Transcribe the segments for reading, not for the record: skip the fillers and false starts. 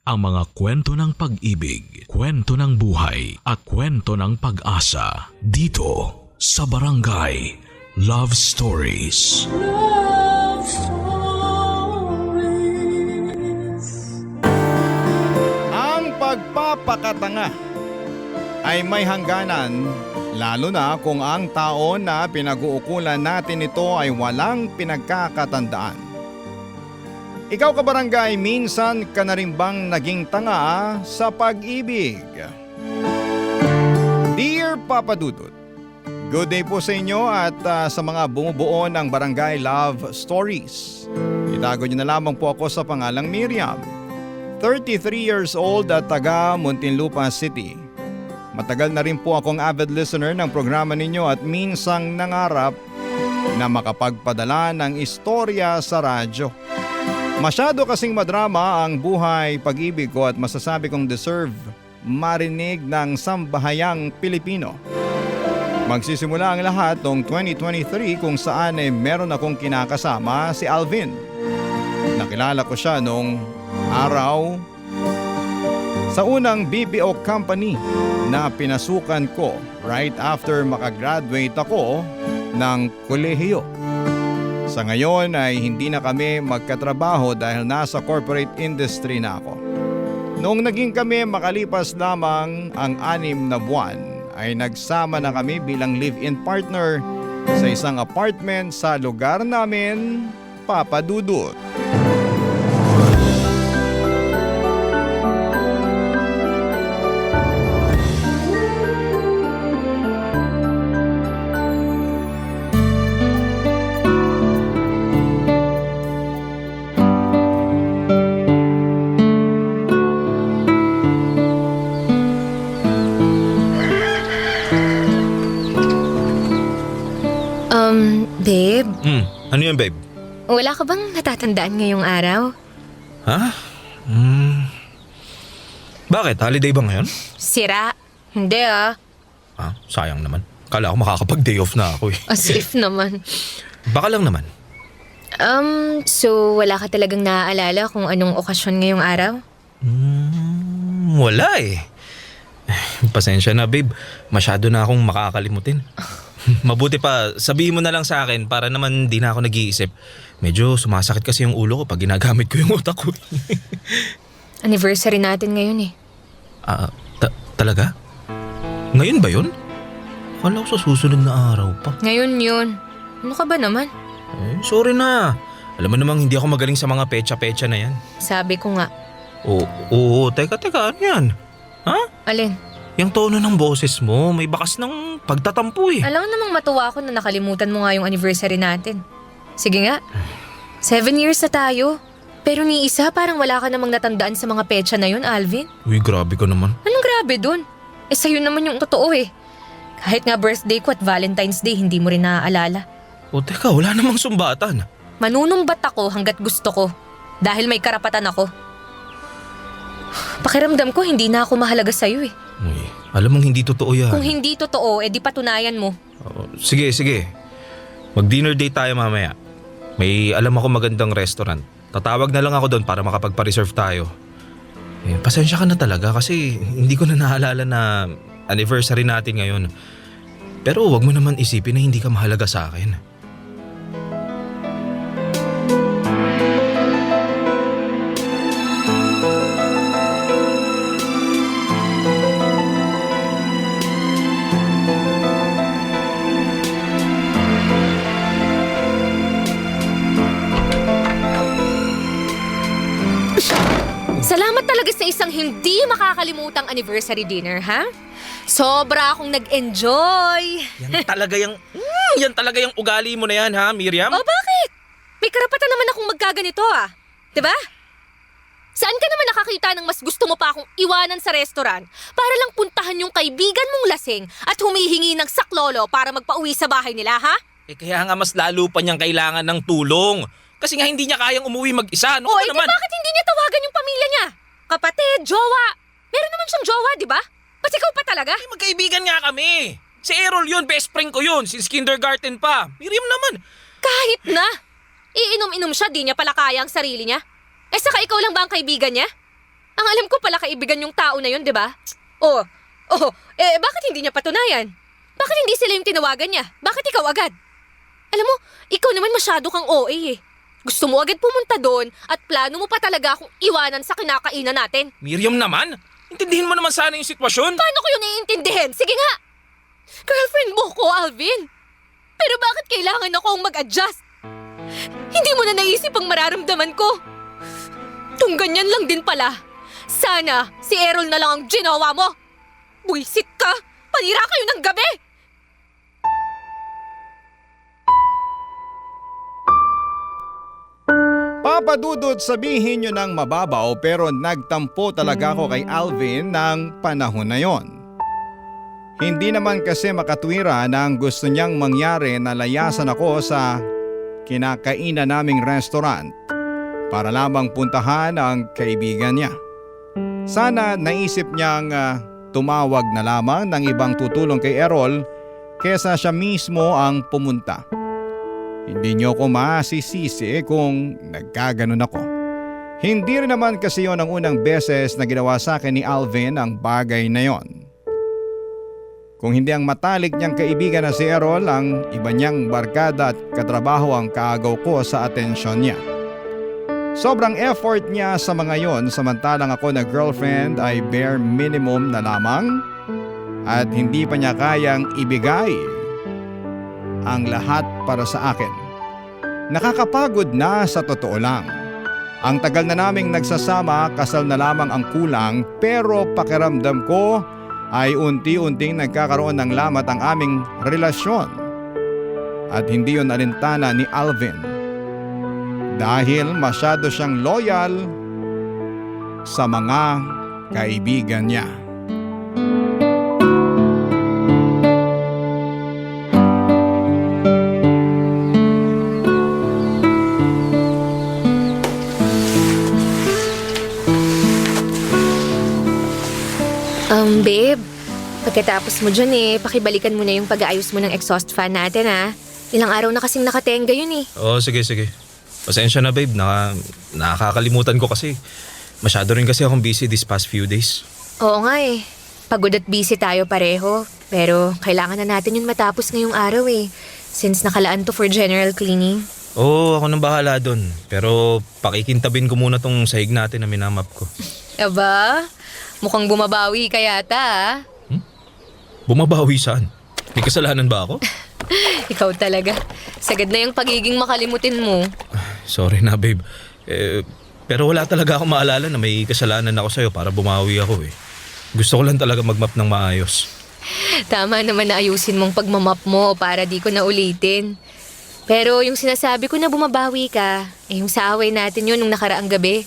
ang mga kwento ng pag-ibig, kwento ng buhay at kwento ng pag-asa dito sa Barangay Love Stories. Love Stories. Ang pagpapakatanga ay may hangganan, lalo na kung ang taon na pinag-uukulan natin ito ay walang pinagkakatandaan. Ikaw kabarangay, minsan ka na rin bang naging tanga sa pag-ibig? Dear Papa Dudut, good day po sa inyo at sa mga bumubuo ng Barangay Love Stories. Itago niyo na lamang po ako sa pangalang Miriam, 33 years old at taga Muntinlupa City. Matagal na rin po akong avid listener ng programa ninyo at minsang nangarap na makapagpadala ng istorya sa radyo. Masyado kasing madrama ang buhay pag-ibig ko at masasabi kong deserve marinig ng sambahayang Pilipino. Magsisimula ang lahat noong 2023 kung saan meron akong kinakasama si Alvin. Nakilala ko siya noong araw sa unang BPO company na pinasukan ko right after makagraduate ako ng kolehiyo. Sa ngayon ay hindi na kami magkatrabaho dahil nasa corporate industry na ako. Noong naging kami makalipas lamang ang 6 na buwan ay nagsama na kami bilang live-in partner sa isang apartment sa lugar namin, Papa Dudut. Babe, Ano yan, babe? wala ka bang natatandaan ngayong araw? Ha? Bakit? Holiday ba ngayon? Sira? Hindi ah. Sayang naman. Kala ko makakapag-day off na ako eh. As if naman. Baka lang naman. So wala ka talagang naaalala kung anong okasyon ngayong araw? Wala eh. Pasensya na, babe. Masyado na akong makakalimutin. Mabuti pa, sabihin mo na lang sa akin para naman di na ako nag-iisip. Medyo sumasakit kasi yung ulo ko pag ginagamit ko yung utak ko. Anniversary natin ngayon eh. Talaga? Ngayon ba yun? Akala ko sa susunod na araw pa. Ngayon yun. Ano ka ba naman? Sorry na. Alam mo namang hindi ako magaling sa mga petsa-petsa na yan. Sabi ko nga. Oo, teka, ano yan? Ha? Alin? Yung tono ng boses mo, may bakas ng pagtatampo eh. Alam namang matuwa ako na nakalimutan mo nga yung anniversary natin. Sige nga. 7 years na tayo. Pero ni isa parang wala ka namang natandaan sa mga petsa na yun, Alvin. Uy, grabe ka naman. Anong grabe dun? Sa'yo naman yung totoo eh. Kahit nga birthday ko at Valentine's Day, hindi mo rin naaalala. Teka, wala namang sumbatan. Manunumbat ako hanggat gusto ko. Dahil may karapatan ako. Pakiramdam ko hindi na ako mahalaga sa'yo eh. Uy, alam mong hindi totoo yan. Kung hindi totoo, di patunayan mo. Sige. Mag-dinner date tayo mamaya. May alam ako magandang restaurant. Tatawag na lang ako doon para makapagpa-reserve tayo. Pasensya ka na talaga kasi hindi ko na naalala na anniversary natin ngayon. Pero wag mo naman isipin na hindi ka mahalaga sa akin. Salamat talaga sa isang hindi makakalimutang anniversary dinner, ha? Sobra akong nag-enjoy. Yan talaga yung ugali mo na yan, ha, Miriam? O bakit? May karapatan naman akong magkaganito, ah. Diba? Saan ka naman nakakita ng mas gusto mo pa akong iwanan sa restaurant para lang puntahan yung kaibigan mong lasing at humihingi ng saklolo para magpauwi sa bahay nila, ha? Kaya nga mas lalo pa niyang kailangan ng tulong. Kasi nga hindi niya kayang umuwi mag-isa. Ano Di bakit hindi niya tawagan yung pamilya niya? Kapatid, jowa. Meron naman siyang jowa, di ba? Ba't ikaw pa talaga? Magkaibigan nga kami. Si Errol yun, best friend ko yun, since kindergarten pa. Miriam naman. Kahit na. Iinom-inom siya, di niya pala kaya ang sarili niya. Saka ikaw lang ba ang kaibigan niya? Ang alam ko pala kaibigan yung tao na yun, di ba? Bakit hindi niya patunayan? Bakit hindi sila yung tinawagan niya? Bakit ikaw agad? Alam mo, ikaw naman masyado kang OA eh. Gusto mo agad pumunta doon at plano mo pa talaga akong iwanan sa kinakainan natin. Miriam naman, intindihin mo naman sana yung sitwasyon. Paano ko yun iintindihin? Sige nga! Girlfriend mo ko, Alvin. Pero bakit kailangan akong mag-adjust? Hindi mo na naisip ang mararamdaman ko. Kung ganyan lang din pala, sana si Errol na lang ang ginawa mo. Buisit ka! Panira kayo ng gabi! Papadudot, sabihin nyo ng mababaw pero nagtampo talaga ako kay Alvin ng panahon na yon. Hindi naman kasi makatwira na ang gusto niyang mangyari na layasan ako sa kinakainan naming restaurant para lamang puntahan ang kaibigan niya. Sana naisip niyang tumawag na lamang ng ibang tutulong kay Errol kesa siya mismo ang pumunta. Hindi niyo ko masisisi kung nagkaganon ako. Hindi rin naman kasi yon ang unang beses na ginawa sa akin ni Alvin ang bagay na yon. Kung hindi ang matalik niyang kaibigan na si Errol, ang iba niyang barkada at katrabaho ang kaagaw ko sa atensyon niya. Sobrang effort niya sa mga yon samantalang ako na girlfriend ay bare minimum na lamang at hindi pa niya kayang ibigay ang lahat para sa akin. Nakakapagod na sa totoo lang. Ang tagal na naming nagsasama, kasal na lamang ang kulang pero pakiramdam ko ay unti-unting nagkakaroon ng lamat ang aming relasyon. At hindi yun alintana ni Alvin. Dahil masyado siyang loyal sa mga kaibigan niya. Babe, pagkatapos mo dyan pakibalikan mo na yung pag-aayos mo ng exhaust fan natin Ilang araw na kasing nakatenga yun Oo, sige. Pasensya na babe, nakakalimutan ko kasi. Masyado rin kasi akong busy these past few days. Oo nga Pagod at busy tayo pareho. Pero kailangan na natin yun matapos ngayong araw since nakalaan to for general cleaning. Oo, ako nang bahala dun. Pero pakikintabin ko muna tong sahig natin na minamap ko. Aba, mukhang bumabawi ka yata Bumabawi saan? May kasalanan ba ako? Ikaw talaga. Sagad na yung pagiging makalimutin mo. Sorry na babe. Pero wala talaga akong maalala na may kasalanan ako sa'yo para bumawi ako Gusto ko lang talaga magmap ng maayos. Tama naman na ayusin mong pagmamap mo para di ko na ulitin. Pero yung sinasabi ko na bumabawi ka, yung sa away natin yun nung nakaraang gabi.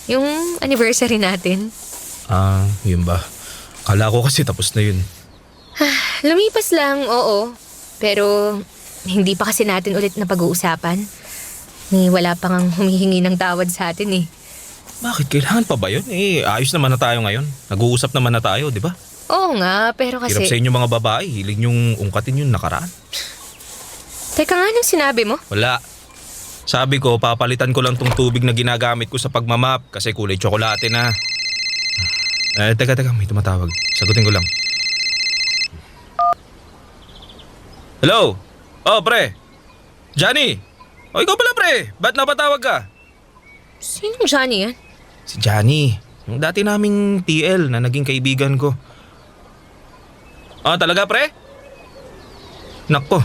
Yung anniversary natin. Yun ba? Kala ko kasi tapos na yun. Lumipas lang, oo. Pero hindi pa kasi natin ulit na pag-uusapan. Wala pa ngang humihingi ng tawad sa atin Bakit? Kailangan pa ba yun? Ayos naman na tayo ngayon. Nag-uusap naman na tayo, di ba? Oo nga, pero kasi... Hirap sa inyo mga babae, hilig niyong ungkatin yung nakaraan. Teka nga, anong sinabi mo? Wala. Sabi ko, papalitan ko lang tong tubig na ginagamit ko sa pagmamap kasi kulay tsokolate na. Teka, may tumatawag. Sagutin ko lang. Hello? Oh, pre. Johnny? Ikaw pala, pre. Ba't napatawag ka? Sinong Johnny yan? Si Johnny. Yung dati naming TL na naging kaibigan ko. Talaga, pre? Nako.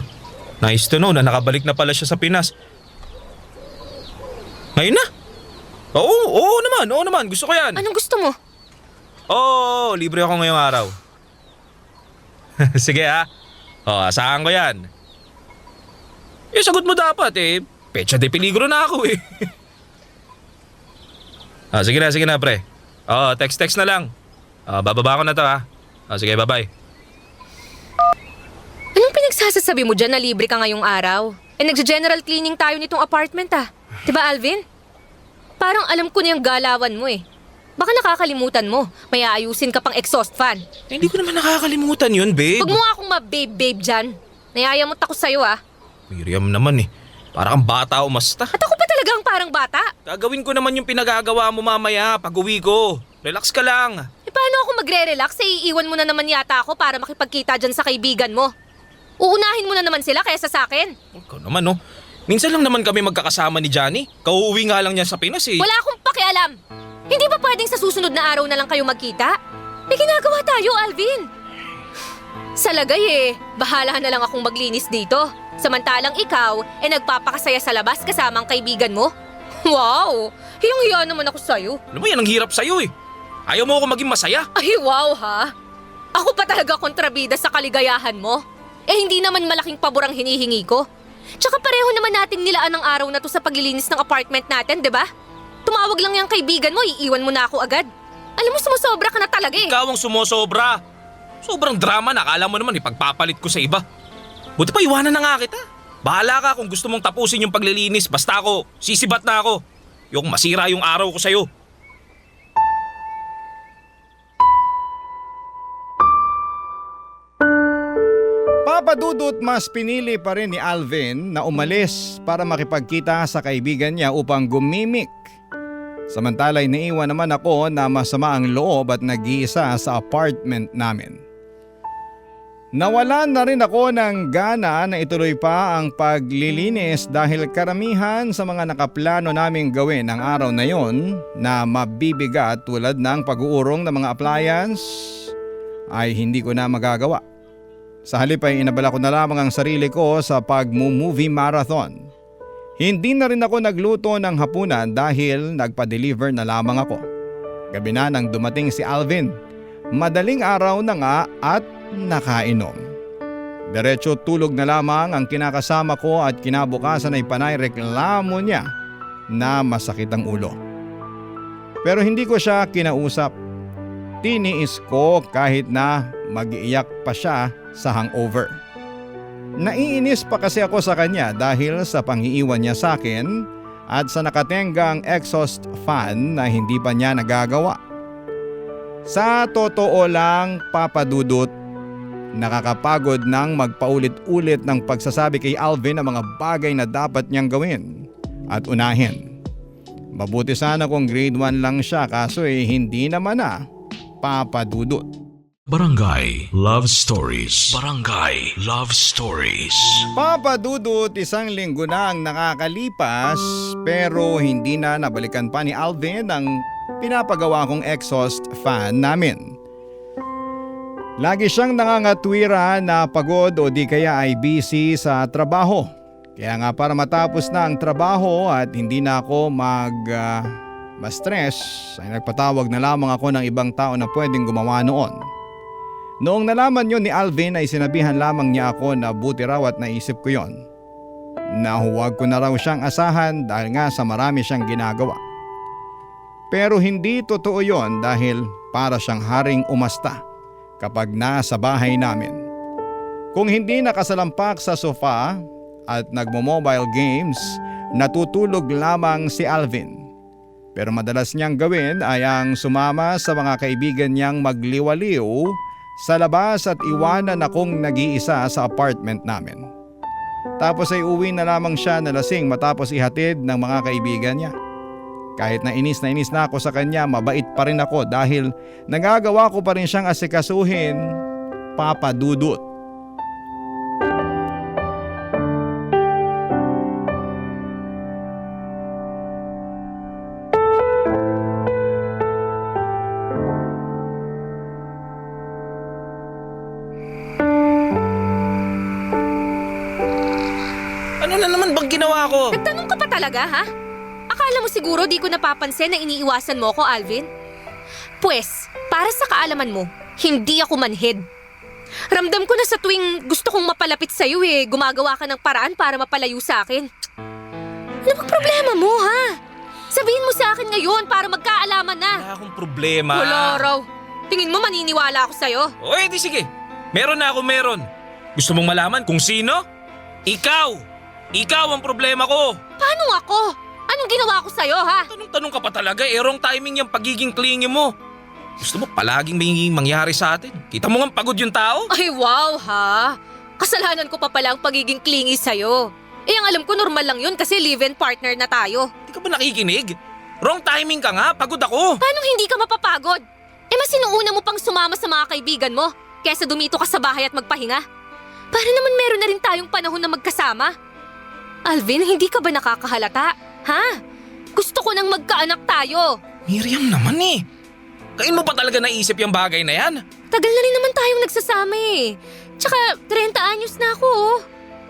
Nice to know na nakabalik na pala siya sa Pinas. Ngayon na? Oo naman. Gusto ko yan. Anong gusto mo? Libre ako ngayong araw. Sige asahan ko yan. Sagot mo dapat pecha de peligro na ako Sige na pre. Text na lang. Bababa ko na to sige, bye-bye. Anong pinagsasasabi mo dyan na libre ka ngayong araw? Nagja-general cleaning tayo nitong apartment Diba, Alvin? Parang alam ko na yung galawan mo Baka nakakalimutan mo. May aayusin ka pang exhaust fan. Hindi ko naman nakakalimutan yun, babe. Huwag mo nga akong ma-babe dyan. Nayayamot ako sa'yo Miriam naman Parang kang bata umasta. At ako pa talaga ang parang bata. Gagawin ko naman yung pinagagawa mo mamaya pag uwi ko. Relax ka lang. Eh paano ako magre-relax? Eh iiwan mo na naman yata ako para makipagkita dyan sa kaibigan mo. Uunahin mo na naman sila kaysa sa akin. Ikaw naman no. Minsan lang naman kami magkakasama ni Johnny. Kauuwi nga lang niya sa Pinas eh. Wala akong pakialam. Hindi ba pwedeng sa susunod na araw na lang kayo magkita? May ginagawa tayo, Alvin. Sa lagay bahala na lang akong maglinis dito. Samantalang ikaw, nagpapakasaya sa labas kasama ang kaibigan mo. Wow! Hiyang-hiya naman ako sa'yo. Alam mo yan, ang hirap sa'yo eh. Ayaw mo ako maging masaya. Ay, wow ha? Ako pa talaga kontrabida sa kaligayahan mo. Hindi naman malaking pabor ang hinihingi ko. Tsaka pareho naman nating nilaan ang araw na to sa paglilinis ng apartment natin, di ba? Tumawag lang yung kaibigan mo, iiwan mo na ako agad. Alam mo, sumusobra ka na talaga eh. Ikaw ang sumosobra. Sobrang drama na, akala mo naman ipagpapalit ko sa iba. Buti pa iwanan na nga kita. Bahala ka kung gusto mong tapusin yung paglilinis, basta ako, sisibat na ako. Yung masira yung araw ko sa'yo. Papadudot mas pinili pa rin ni Alvin na umalis para makipagkita sa kaibigan niya upang gumimik. Samantala'y naiwan naman ako na masama ang loob at nag-iisa sa apartment namin. Nawalan na rin ako ng gana na ituloy pa ang paglilinis dahil karamihan sa mga nakaplano naming gawin ng araw na yon na mabibigat tulad ng pag-uurong ng mga appliance ay hindi ko na magagawa. Sa halip ay inabala ko na lamang ang sarili ko sa pag-movie marathon. Hindi na rin ako nagluto ng hapunan dahil nagpa-deliver na lamang ako. Gabi na nang dumating si Alvin. Madaling araw na nga at nakainom. Diretso tulog na lamang ang kinakasama ko at kinabukasan ay panay reklamo niya na masakit ang ulo. Pero hindi ko siya kinausap. Tiniis ko kahit na mag-iiyak pa siya sa hangover. Naiinis pa kasi ako sa kanya dahil sa pangiiwan niya sa akin at sa nakatenggang exhaust fan na hindi pa niya nagagawa. Sa totoo lang, papadudot, nakakapagod nang magpaulit-ulit ng pagsasabi kay Alvin ng mga bagay na dapat niyang gawin at unahin. Mabuti sana kung grade 1 lang siya kaso hindi naman papadudot. Barangay Love Stories. Barangay Love Stories. Papadudot, isang linggo na ang nakakalipas pero hindi na nabalikan pa ni Alvin ang pinapagawa kong exhaust fan namin. Lagi siyang nangangatwira na pagod o di kaya ay busy sa trabaho. Kaya nga para matapos na ang trabaho at hindi na ako ma-stress ay nagpatawag na lamang ako ng ibang tao na pwedeng gumawa noon. Noong nalaman yun ni Alvin ay sinabihan lamang niya ako na buti raw at naisip ko yon. Na huwag ko na raw siyang asahan dahil nga sa marami siyang ginagawa. Pero hindi totoo yon dahil para siyang haring umasta kapag nasa bahay namin. Kung hindi nakasalampak sa sofa at nagmo-mobile games, natutulog lamang si Alvin. Pero madalas niyang gawin ay ang sumama sa mga kaibigan niyang magliwaliw sa labas at iwanan akong nag-iisa sa apartment namin. Tapos ay uwi na lamang siya na lasing matapos ihatid ng mga kaibigan niya. Kahit na inis na ako sa kanya, mabait pa rin ako dahil nagagawa ko pa rin siyang asikasuhin, papadudot. Ano na naman bang ginawa ko? Nagtanong ka pa talaga, ha? Akala mo siguro di ko napapansin na iniiwasan mo ko, Alvin? Pwes, para sa kaalaman mo, hindi ako manhid. Ramdam ko na sa tuwing gusto kong mapalapit sa'yo gumagawa ka ng paraan para mapalayo sa akin. Ano bang problema mo, ha? Sabihin mo sa akin ngayon para magkaalaman na. Wala akong problema. Wala raw. Tingin mo maniniwala ako sa'yo? O di sige. Meron na ako meron. Gusto mong malaman kung sino? Ikaw! Ikaw ang problema ko! Paano ako? Anong ginawa ko sa'yo, ha? Tanong-tanong ka pa talaga, wrong timing yung pagiging clingy mo. Gusto mo palaging may mangyari sa atin. Kita mo nga pagod yung tao? Ay, wow, ha? Kasalanan ko pa pala ang pagiging clingy sa'yo. Ang alam ko normal lang yun kasi live-in partner na tayo. Hindi ka ba nakikinig? Wrong timing ka nga, pagod ako. Paano hindi ka mapapagod? Mas sinuuna mo pang sumama sa mga kaibigan mo kesa dumito ka sa bahay at magpahinga. Para naman meron na rin tayong panahon na magkasama. Alvin, hindi ka ba nakakahalata? Ha? Gusto ko nang magkaanak tayo. Miriam naman eh. Kain mo pa talaga naisip yung bagay na yan? Tagal na rin naman tayong nagsasama eh. Tsaka 30 anyos na ako oh.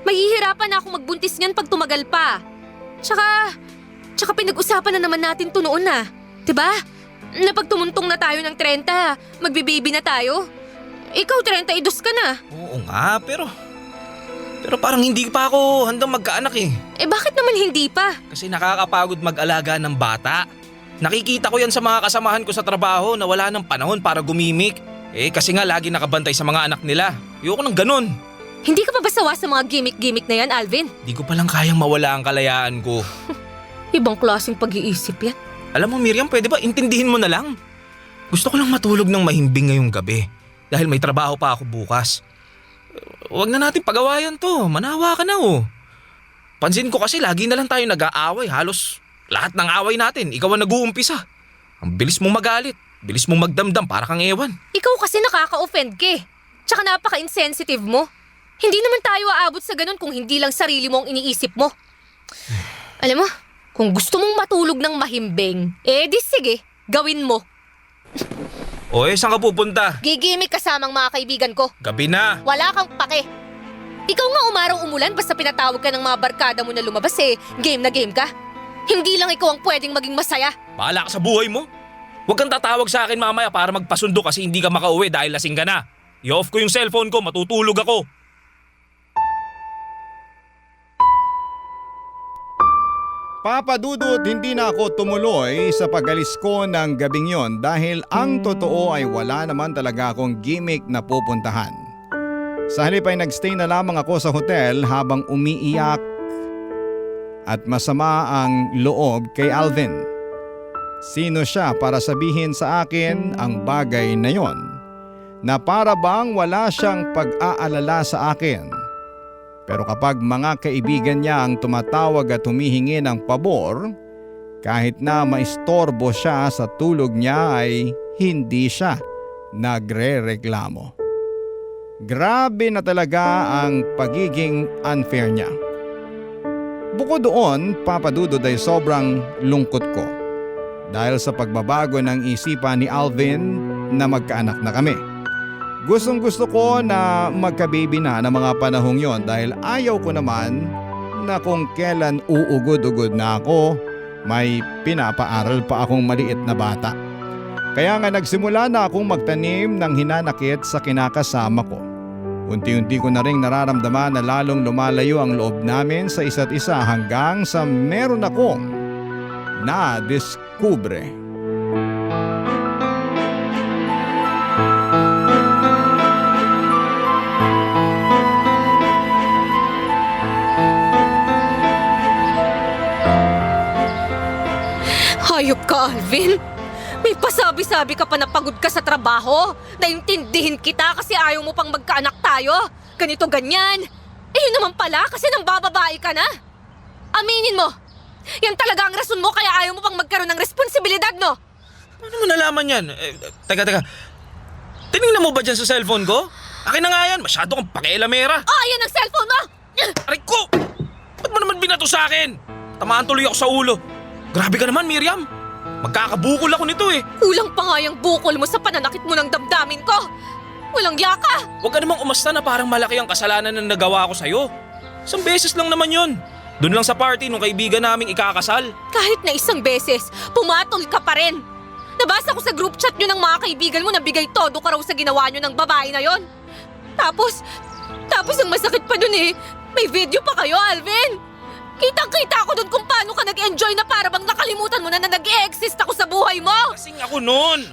Mahihirapan na akong magbuntis niyan pag tumagal pa. Tsaka pinag-usapan na naman natin to noon na. Diba? Na pag tumuntong na tayo ng 30, magbibaby na tayo. Ikaw 32 ka na. Oo nga, pero parang hindi pa ako handang magkaanak eh. Bakit naman hindi pa? Kasi nakakapagod mag-alaga ng bata. Nakikita ko yan sa mga kasamahan ko sa trabaho na wala ng panahon para gumimik. Kasi nga lagi nakabantay sa mga anak nila. Ayoko ng ganun. Hindi ka pa ba sawa sa mga gimmick-gimmick na yan, Alvin? Di ko palang kayang mawala ang kalayaan ko. Ibang klaseng pag-iisip yan. Alam mo Miriam, pwede ba intindihin mo na lang? Gusto ko lang matulog ng mahimbing ngayong gabi. Dahil may trabaho pa ako bukas. Huwag na natin pagawayan to. Manawa ka na oh. Pansin ko kasi lagi na lang tayo nag-aaway. Halos lahat ng away natin, ikaw ang nag-uumpisa. Ang bilis mong magalit. Bilis mong magdamdam para kang ewan. Ikaw kasi nakaka-offend ka eh. Tsaka napaka-insensitive mo. Hindi naman tayo aabot sa ganun kung hindi lang sarili mo ang iniisip mo. Alam mo, kung gusto mong matulog ng mahimbing, di sige, gawin mo. Saan ka pupunta? Gigimik kasamang mga kaibigan ko. Gabi na. Wala kang pake. Ikaw nga umaraw-umulan basta pinatawag ka ng mga barkada mo na lumabas game na game ka. Hindi lang ikaw ang pwedeng maging masaya. Bahala ka sa buhay mo. Huwag kang tatawag sa akin mamaya para magpasundo kasi hindi ka makauwi dahil lasing ka na. I-off ko yung cellphone ko, matutulog ako. Papa Dudut, hindi na ako tumuloy sa pag-alis ko ng gabing yon dahil ang totoo ay wala naman talaga akong gimmick na pupuntahan. Sa halip ay nagstay na lamang ako sa hotel habang umiiyak at masama ang loob kay Alvin. Sino siya para sabihin sa akin ang bagay na yon? Na para bang wala siyang pag-aalala sa akin. Pero kapag mga kaibigan niya ang tumatawag at humihingi ng pabor, kahit na maistorbo siya sa tulog niya ay hindi siya nagre-reklamo. Grabe na talaga ang pagiging unfair niya. Bukod doon, Papa Dudut ay sobrang lungkot ko dahil sa pagbabago ng isipan ni Alvin na magkaanak na kami. Gustong gusto ko na magka-baby na ng mga panahong yon dahil ayaw ko naman na kung kailan uugod-ugod na ako, may pinapaaral pa akong maliit na bata. Kaya nga nagsimula na akong magtanim ng hinanakit sa kinakasama ko. Unti-unti ko na ring nararamdaman na lalong lumalayo ang loob namin sa isa't isa hanggang sa meron akong na-diskubre. Hayop ka, Alvin! May pasabi-sabi ka pa na pagod ka sa trabaho. Naintindihin kita kasi ayaw mo pang magkaanak tayo. Ganito ganyan. Yun naman pala kasi nang bababae ka na. Aminin mo. Yan talaga ang rason mo kaya ayaw mo pang magkaroon ng responsibilidad, no? Paano mo nalaman yan? Teka. Tinignan mo ba dyan sa cellphone ko? Akin na nga yan. Masyado kang pakialamera. Ayan ang cellphone mo! Aray ko! Ba't mo naman binato sa akin? Tamaan tuloy ako sa ulo. Grabe ka naman, Miriam. Magkakabukol ako nito eh. Kulang pa nga yung bukol mo sa pananakit mo ng damdamin ko. Walang yaka. Huwag ka namang umasta na parang malaki ang kasalanan na nagawa ko sa'yo. Isang beses lang naman yun. Doon lang sa party nung kaibigan naming ikakasal. Kahit na isang beses, pumatol ka pa rin. Nabasa ko sa group chat nyo ng mga kaibigan mo na bigay todo ka raw sa ginawa nyo ng babae na yon. Tapos ang masakit pa dun may video pa kayo, Alvin. Kitang-kita ko dun kung paano ka nag-enjoy na para bang nakalimutan mo na nag-e-exist ako sa buhay mo. Kasing ako noon.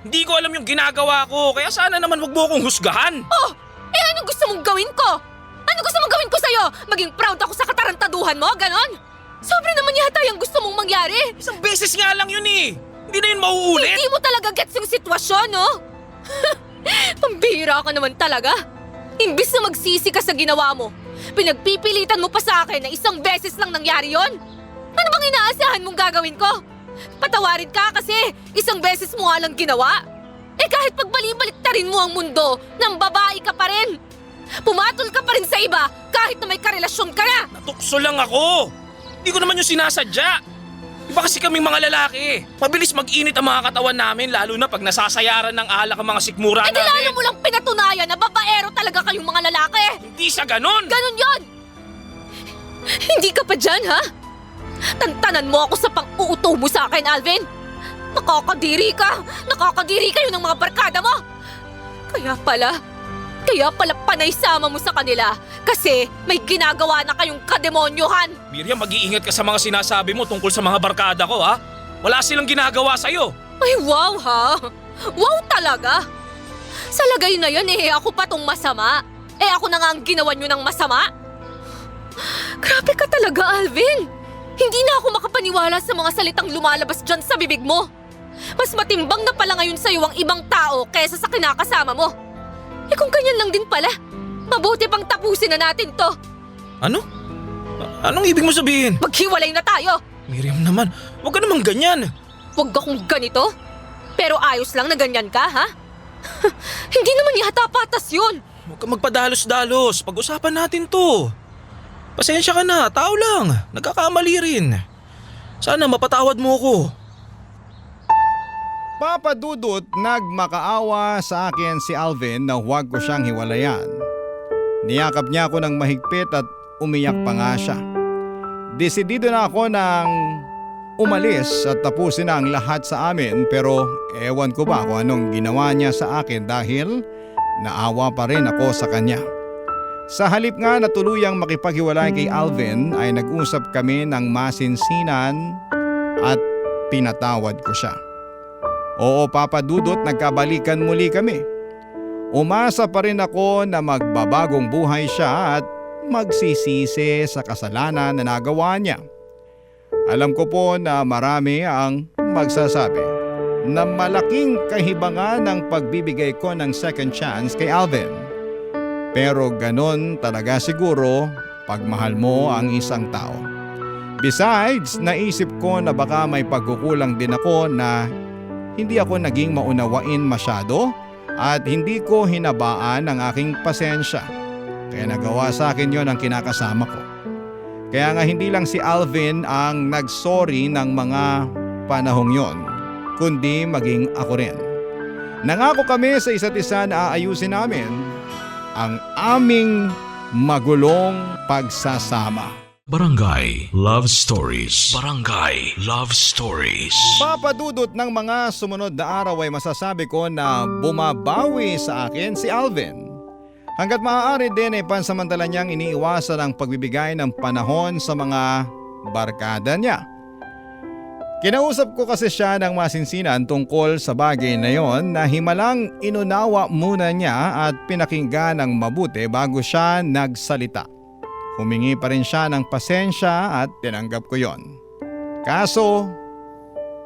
Hindi ko alam yung ginagawa ko, kaya sana naman wag mo akong husgahan. Anong gusto mong gawin ko? Ano gusto mong gawin ko sa'yo? Maging proud ako sa katarantaduhan mo, ganon? Sobra naman yata yung gusto mong mangyari. Isang beses nga lang yun eh. Hindi na yun mauulit. Hindi mo talaga gets yung sitwasyon, no? Pambihira ka naman talaga. Imbis na magsisi ka sa ginawa mo, pinagpipilitan mo pa sa akin na isang beses lang nangyari yon. Ano bang inaasahan mong gagawin ko? Patawarin ka kasi isang beses mo nga lang ginawa. Eh kahit pagbalik-baliktarin mo ang mundo, nang babae ka pa rin. Pumatol ka pa rin sa iba kahit na may karelasyon ka na. Natukso lang ako! Hindi ko naman yung sinasadya. Iba kasi kaming mga lalaki. Mabilis mag-init ang mga katawan namin lalo na pag nasasayaran ng alak ang mga sikmura Eh di lalo namin. mo lang pinatunayan na babaero talaga kayong mga lalaki. Hindi sa ganon! Ganon yon! Hindi ka pa dyan, ha? Tantanan mo ako sa pang-uuto mo sa akin, Alvin! Nakakadiri ka! Nakakadiri kayo ng mga barkada mo! Kaya pala panay sama mo sa kanila kasi may ginagawa na kayong kademonyohan! Miriam, mag-iingat ka sa mga sinasabi mo tungkol sa mga barkada ko, ha? Wala silang ginagawa sa'yo. Ay, wow ha! Wow talaga! Sa lagay na yan ako pa tong masama. Ako na nga ang ginawa nyo ng masama. Grabe ka talaga, Alvin! Hindi na ako makapaniwala sa mga salitang lumalabas dyan sa bibig mo. Mas matimbang na pala ngayon sa'yo ang ibang tao kaysa sa kinakasama mo. Kung ganyan lang din pala, mabuti pang tapusin na natin to. Ano? Anong ibig mo sabihin? Maghiwalay na tayo! Miriam naman, huwag ka naman ganyan. Huwag akong ganito. Pero ayos lang na ganyan ka, ha? Hindi naman yata patas yun. Huwag ka magpadalos-dalos. Pag-usapan natin to. Pasensya ka na, tao lang. Nagkakamali rin. Sana mapatawad mo ko. Papa Dudut, nagmakaawa sa akin si Alvin na huwag ko siyang hiwalayan. Niyakap niya ako ng mahigpit at umiyak pa nga siya. Desidido na ako nang umalis at tapusin na ang lahat sa amin pero ewan ko ba kung anong ginawa niya sa akin dahil naawa pa rin ako sa kanya. Sa halip nga na tuluyang makipaghiwalay kay Alvin ay nag-usap kami ng masinsinan at pinatawad ko siya. Oo, Papa Dudut, nagkabalikan muli kami. Umasa pa rin ako na magbabagong buhay siya at magsisisi sa kasalanan na nagawa niya. Alam ko po na marami ang magsasabi na malaking kahibangan ng pagbibigay ko ng second chance kay Alvin. Pero ganon talaga siguro pag mahal mo ang isang tao. Besides, naisip ko na baka may pagkukulang din ako na hindi ako naging maunawain masyado at hindi ko hinabaan ang aking pasensya. Kaya nagawa sa akin yon ang kinakasama ko. Kaya nga hindi lang si Alvin ang nagsorry ng mga panahong yon, kundi maging ako rin. Nangako kami sa isa't isa na aayusin namin ang aming magulong pagsasama. Barangay Love Stories. Barangay Love Stories. Papa Dudut, ng mga sumunod na araw ay masasabi ko na bumabawi sa akin si Alvin. Hanggat maaari din ay pansamantala niyang iniiwasan ang pagbibigay ng panahon sa mga barkada niya. Kinausap ko kasi siya ng masinsinan tungkol sa bagay na yon na himalang inunawa muna niya at pinakinggan ng mabuti bago siya nagsalita. Humingi pa rin siya ng pasensya at tinanggap ko yon. Kaso,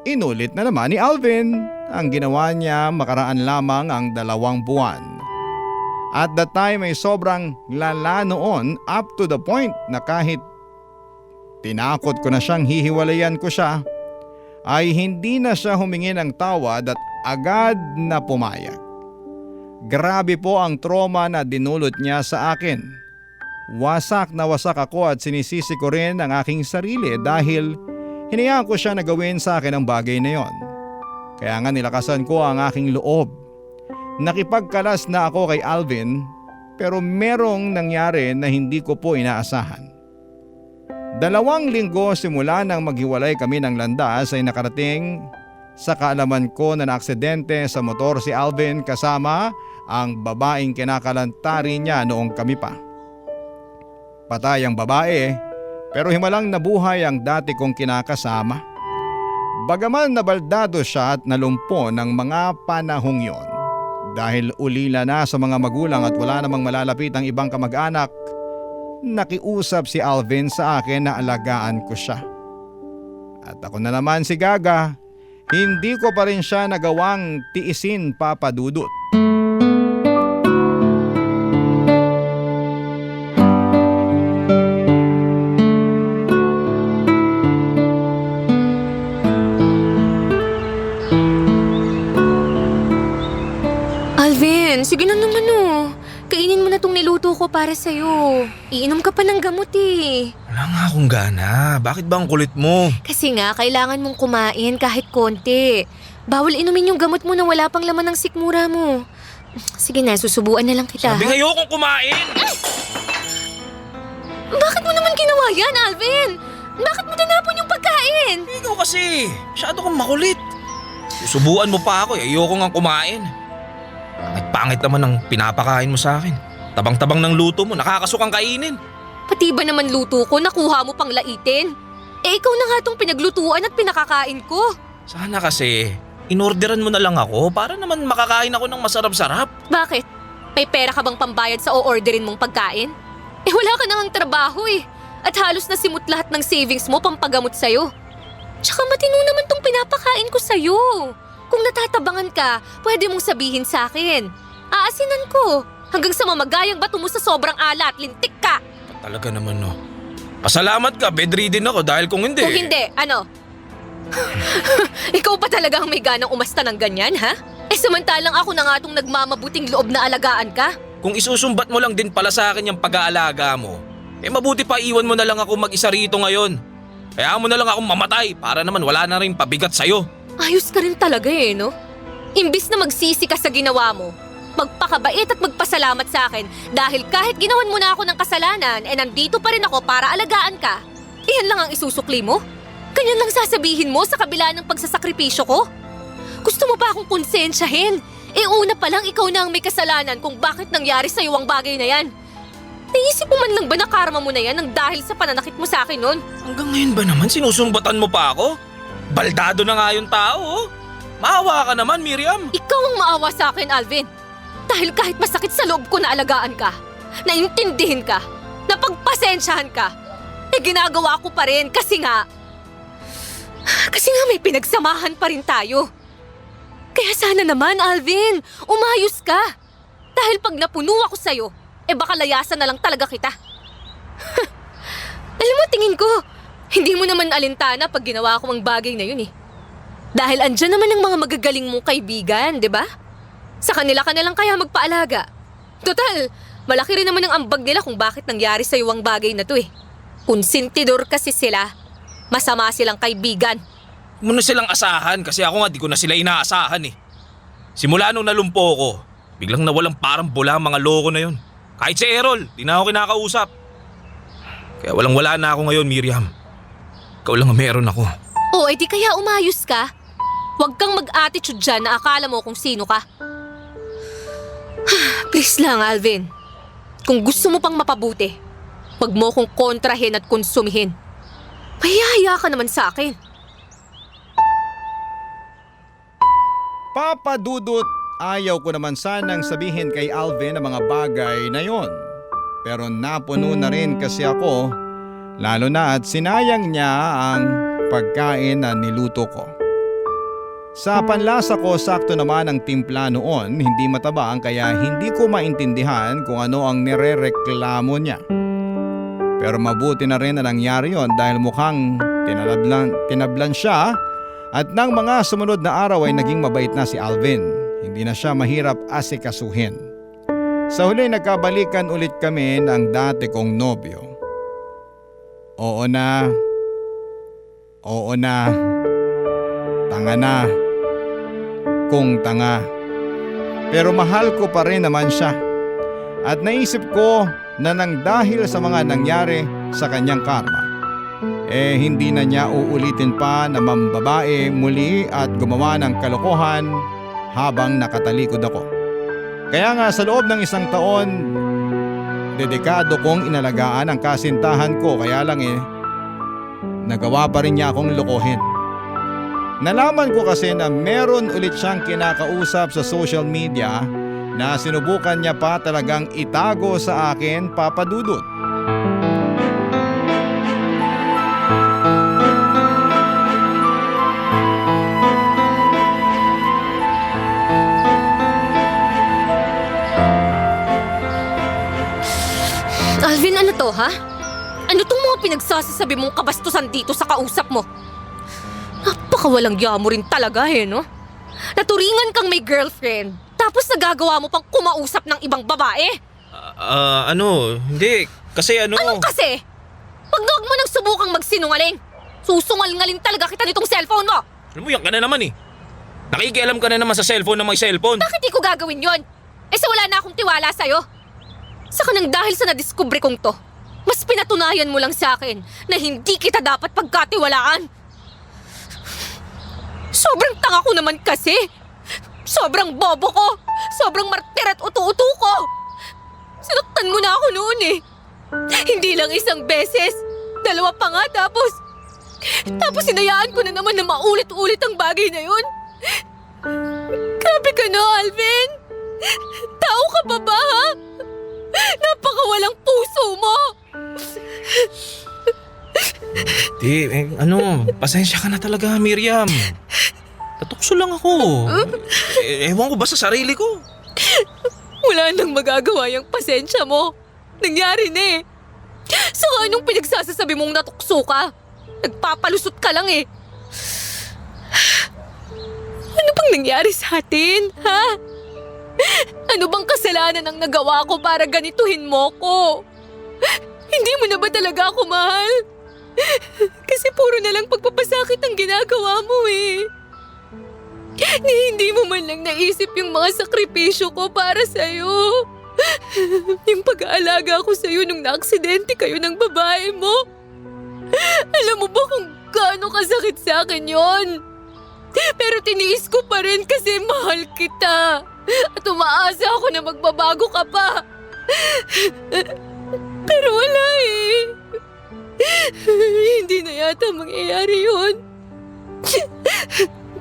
inulit na naman ni Alvin ang ginawa niya makaraan lamang ang 2 buwan. At that time ay sobrang lala noon up to the point na kahit tinakot ko na siyang hihiwalayan ko siya, ay hindi na siya humingi ng tawad at agad na pumayag. Grabe po ang trauma na dinulot niya sa akin. Wasak na wasak ako at sinisisi ko rin ang aking sarili dahil hinayaan ko siya na gawin sa akin ang bagay na yon. Kaya nga nilakasan ko ang aking loob. Nakipagkalas na ako kay Alvin pero merong nangyari na hindi ko po inaasahan. 2 linggo simula nang maghiwalay kami ng landas ay nakarating sa kaalaman ko na naaksidente sa motor si Alvin kasama ang babaeng kinakalantari niya noong kami pa. Patay ang babae pero himalang nabuhay ang dati kong kinakasama. Bagaman nabaldado siya at nalumpo ng mga panahong yon. Dahil ulila na sa mga magulang at wala namang malalapit ang ibang kamag-anak, nakiusap si Alvin sa akin na alagaan ko siya. At ako na naman si Gaga, hindi ko pa rin siya nagawang tiisin, Papa Dudut. Alvin, sige na naman oh. Kainin mo na tong niluto ko para sa'yo. Iinom ka pa ng gamot eh. Wala nga akong gana. Bakit ba ang kulit mo? Kasi nga, kailangan mong kumain kahit konti. Bawal inumin yung gamot mo na wala pang laman ng sikmura mo. Sige na, susubuan na lang kita. Sabi ha? nga ayokong kumain! Bakit mo naman ginawa yan, Alvin? Bakit mo tinapon yung pagkain? Ikaw kasi, masyado kang makulit. Susubuan mo pa ako, ayoko nga kumain. At pangit naman ang pinapakain mo sa akin. Tabang-tabang ng luto mo, nakakasukang kainin. Pati ba naman luto ko, nakuha mo pang laitin? Eh ikaw na nga tong pinaglutuan at pinakakain ko. Sana kasi, inorderan mo na lang ako para naman makakain ako ng masarap-sarap. Bakit? May pera ka bang pambayad sa o-orderin mong pagkain? Eh wala ka nang trabaho eh. At halos nasimot lahat ng savings mo pampagamot sa'yo. Tsaka matino naman tong pinapakain ko sa'yo. Kung natatabangan ka, pwede mong sabihin sa akin. Aasinan ko. Hanggang sa mamagayang bato mo sa sobrang ala at lintik ka. Talaga naman no. Pasalamat ka, bedridden ako dahil kung hindi... Kung hindi, ano? Ikaw pa talagang may ganang umasta ng ganyan, ha? Eh samantalang ako na nga tong nagmamabuting loob na alagaan ka. Kung isusumbat mo lang din pala sa akin yung pag-aalaga mo, eh mabuti pa iwan mo na lang ako mag-isa rito ngayon. Kaya mo na lang akong mamatay para naman wala na rin pabigat sa'yo. Ayos ka rin talaga eh, no? Imbis na magsisi ka sa ginawa mo, magpakabait at magpasalamat sa akin dahil kahit ginawan mo na ako ng kasalanan eh nandito pa rin ako para alagaan ka. Iyan lang ang isusukli mo? Ganyan lang sasabihin mo sa kabila ng pagsasakripisyo ko? Gusto mo pa akong konsensyahin? Eh una pa lang ikaw na ang may kasalanan kung bakit nangyari sa'yo ang bagay na yan. Naisip mo man lang ba na karma mo na yan ang dahil sa pananakit mo sa akin noon? Hanggang ngayon ba naman sinusumbatan mo pa ako? Baldado na nga yung tao, oh. Maawa ka naman, Miriam. Ikaw ang maawa sa akin, Alvin. Dahil kahit masakit sa loob ko na alagaan ka, naintindihin ka, napagpasensyahan ka, eh ginagawa ko pa rin kasi nga may pinagsamahan pa rin tayo. Kaya sana naman, Alvin, umayos ka. Dahil pag napuno ako sa'yo, eh baka layasan na lang talaga kita. Alam mo, tingin ko, hindi mo naman alintana pag ginawa ko ang bagay na yun eh. Dahil andyan naman ang mga magagaling mong kaibigan, di ba? Sa kanila ka na lang kaya magpaalaga. Total, malaki rin naman ang ambag nila kung bakit nangyari sa'yo ang bagay na to eh. Konsentidor kasi sila. Masama silang kaibigan. Huwag mo na silang asahan kasi ako nga di ko na sila inaasahan eh. Simula nung nalumpo ko, biglang nawalang parang bula ang mga loko na yun. Kahit si Errol, di na ako kinakausap. Kaya walang-wala na ako ngayon, Miriam. Ikaw lang ang meron ako. O, edi kaya umayos ka. Huwag kang mag-attitude dyan na akala mo kung sino ka. Please lang, Alvin. Kung gusto mo pang mapabuti, wag mo kong kontrahin at konsumihin. Mahihiya ka naman sa akin. Papa Dudut, ayaw ko naman sanang sabihin kay Alvin ang mga bagay na yon. Pero napuno na rin kasi ako, lalo na at sinayang niya ang pagkain na niluto ko. Sa panlasa ko, sakto naman ang timpla noon, hindi matabang kaya hindi ko maintindihan kung ano ang nirereklamo niya. Pero mabuti na rin na nangyari yon dahil mukhang tinablan siya at nang mga sumunod na araw ay naging mabait na si Alvin. Hindi na siya mahirap asikasuhin. Sa huli nagkabalikan ulit kami ng dati kong nobyo. Oo na, tanga na, kung tanga. Pero mahal ko pa rin naman siya. At naisip ko na nang dahil sa mga nangyari sa kanyang karma, eh hindi na niya uulitin pa na mambabae muli at gumawa ng kalokohan habang nakatalikod ako. Kaya nga sa loob ng 1 taon, dedikado kong inalagaan ang kasintahan ko kaya lang nagawa pa rin niya akong lokohin. Nalaman ko kasi na meron ulit siyang kinakausap sa social media na sinubukan niya pa talagang itago sa akin, Papa Dudut. Alvin, ano to, ha? Ano tong mga pinagsasasabi mong kabastusan dito sa kausap mo? Napakawalang yamo rin talaga no? Naturingan kang may girlfriend. Tapos nagagawa mo pang kumausap ng ibang babae. Hindi. Kasi Anong kasi? Pag huwag mo nang subukang magsinungaling. Susungal-ngaling talaga kita nitong cellphone mo. Alam mo, yan ka na naman eh. Nakikialam ka na naman sa cellphone ng may cellphone. Bakit di ko gagawin yon? Sa wala na akong tiwala sa'yo. Saka nang dahil sa nadiskubre kong to, mas pinatunayan mo lang sa akin na hindi kita dapat pagkatiwalaan. Sobrang tanga ko naman kasi. Sobrang bobo ko. Sobrang martir at utu-utu ko. Sinaktan mo na ako noon eh. Hindi lang isang beses. 2 pa nga tapos hinayaan ko na naman na maulit-ulit ang bagay na yun. Grabe ka no, Alvin. Tao ka pa ba, ha? Napakawalang puso mo. Pasensya ka na talaga, Miriam. Natukso lang ako. Ewan ko ba sa sarili ko? Wala nang magagawa yung pasensya mo. Nangyari na eh. Saka anong pinagsasasabi mong natukso ka? Nagpapalusot ka lang eh. Ano bang nangyari sa atin, ha? Ano bang kasalanan ang nagawa ko para ganituhin mo ko? Hindi mo na ba talaga ako mahal? Kasi puro na lang pagpapasakit ang ginagawa mo eh. Hindi mo man lang naisip yung mga sakripisyo ko para sa'yo. Yung pag-aalaga ko sa'yo nung naaksidente kayo ng babae mo. Alam mo ba kung gaano kasakit sa akin yon? Pero tiniis ko pa rin kasi mahal kita. At umaasa ako na magbabago ka pa. Pero wala eh. Hindi na yata mangyayari yun.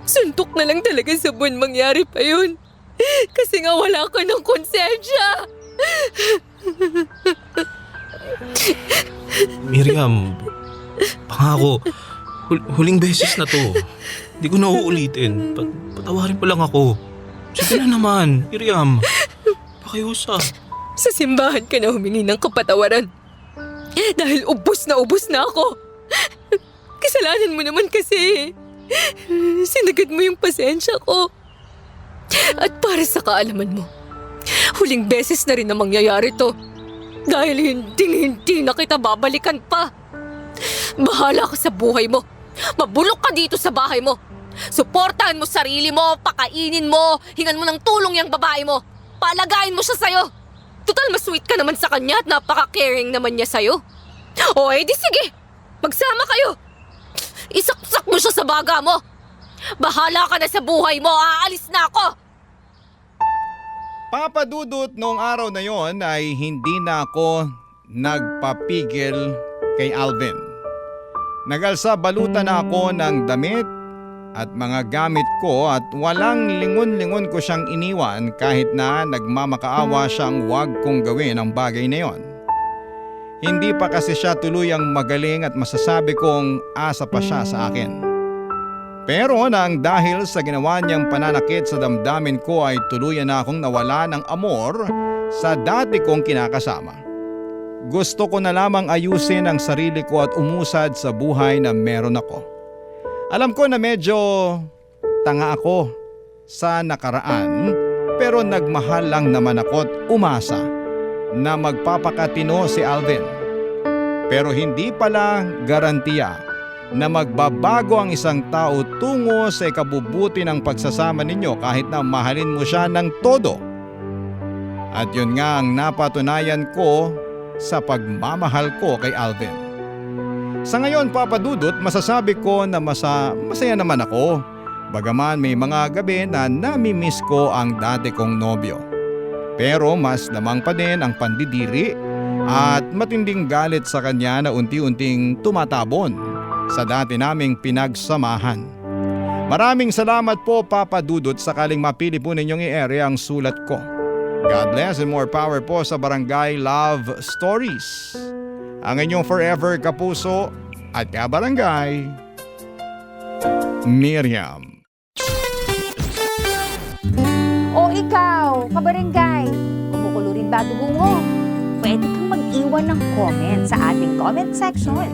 Suntok na lang talaga sa buwan mangyari pa yun. Kasi nga wala ka ng konsensya. Miriam, pangako, huling beses na to. Hindi ko na uulitin. Patawarin pa lang ako. Sige na naman, Miriam. Pakiusa. Sa simbahan ka na humingi ng kapatawaran. Dahil ubos na ako. Kasalanan mo naman kasi. Sinagad mo yung pasensya ko. At para sa kaalaman mo, huling beses na rin na mangyayari to. Dahil hindi na kita babalikan pa. Bahala ka sa buhay mo. Mabulok ka dito sa bahay mo. Suportahan mo sarili mo, pakainin mo, hingan mo ng tulong yung babae mo. Palagayin mo siya sa'yo. Total mas sweet ka naman sa kanya at napaka-caring naman niya sa'yo. O di sige, magsama kayo. Isaksak mo siya sa baga mo. Bahala ka na sa buhay mo, aalis na ako. Papa Dudut, noong araw na yon ay hindi na ako nagpapigil kay Alvin. Nagalsa balutan na ako ng damit at mga gamit ko at walang lingon-lingon ko siyang iniwan kahit na nagmamakaawa siyang wag kong gawin ang bagay na yon. Hindi pa kasi siya tuluyang magaling at masasabi kong asa pa siya sa akin. Pero nang dahil sa ginawa niyang pananakit sa damdamin ko ay tuluyan na akong nawala ng amor sa dati kong kinakasama. Gusto ko na lamang ayusin ang sarili ko at umusad sa buhay na meron ako. Alam ko na medyo tanga ako sa nakaraan pero nagmahal lang naman ako at umasa na magpapakatino si Alvin. Pero hindi pala garantiya na magbabago ang isang tao tungo sa ikabubuti ng pagsasama ninyo kahit na mahalin mo siya ng todo. At yun nga ang napatunayan ko sa pagmamahal ko kay Alvin. Sa ngayon, Papa Dudut, masasabi ko na masaya naman ako. Bagaman may mga gabi na nami-miss ko ang dati kong nobyo. Pero mas lamang pa din ang pandidiri at matinding galit sa kanya na unti-unting tumatabon sa dati naming pinagsamahan. Maraming salamat po, Papa Dudut, sakaling mapili po ninyong i-ere ang sulat ko. God bless and more power po sa Barangay Love Stories. Ang inyong forever kapuso at kabarangay, Miriam. O ikaw, kabarangay, kumukulo rin ba dugo mo? Pwede kang mag-iwan ng comment sa ating comment section.